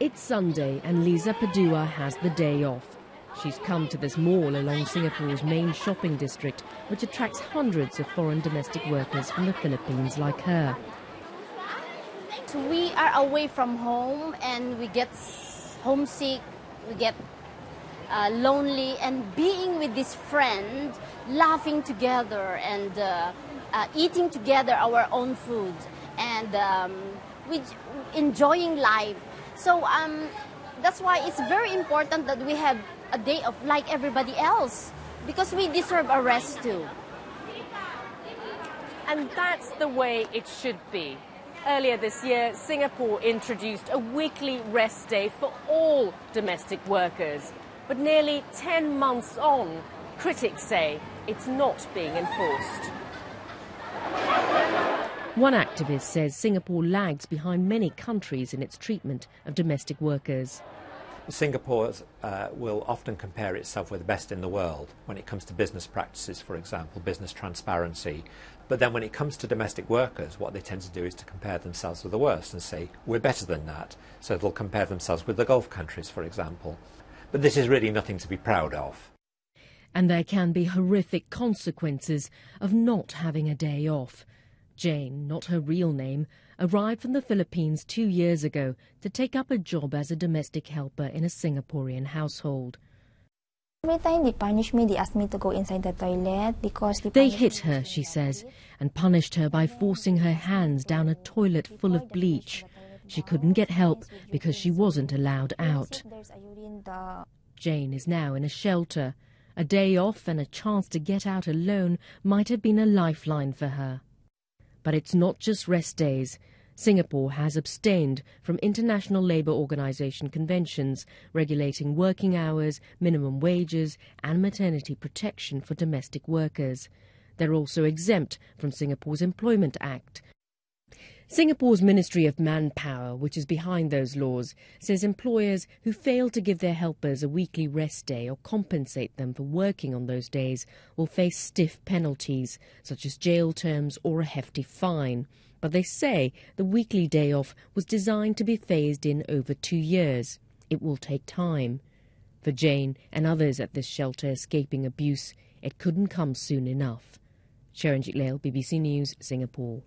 It's Sunday and Lisa Padua has the day off. She's come to this mall along Singapore's main shopping district, which attracts hundreds of foreign domestic workers from the Philippines like her. So we are away from home and we get homesick, we get lonely, and being with this friend, laughing together and eating together our own food and enjoying life. So that's why it's very important that we have a day off like everybody else, because we deserve a rest too. And that's the way it should be. Earlier this year, Singapore introduced a weekly rest day for all domestic workers. But nearly 10 months on, critics say it's not being enforced. One activist says Singapore lags behind many countries in its treatment of domestic workers. Singapore will often compare itself with the best in the world when it comes to business practices, for example, business transparency. But then when it comes to domestic workers, what they tend to do is to compare themselves with the worst and say, we're better than that. So they'll compare themselves with the Gulf countries, for example. But this is really nothing to be proud of. And there can be horrific consequences of not having a day off. Jane, not her real name, arrived from the Philippines 2 years ago to take up a job as a domestic helper in a Singaporean household. Every time they punish me, they ask me to go inside the toilet because they hit her, she says, and punished her by forcing her hands down a toilet full of bleach. She couldn't get help because she wasn't allowed out. Jane is now in a shelter. A day off and a chance to get out alone might have been a lifeline for her. But it's not just rest days. Singapore has abstained from International Labour Organization conventions regulating working hours, minimum wages and maternity protection for domestic workers. They're also exempt from Singapore's Employment Act. Singapore's Ministry of Manpower, which is behind those laws, says employers who fail to give their helpers a weekly rest day or compensate them for working on those days will face stiff penalties, such as jail terms or a hefty fine. But they say the weekly day off was designed to be phased in over 2 years. It will take time. For Jane and others at this shelter escaping abuse, it couldn't come soon enough. Sharon Jitleo, BBC News, Singapore.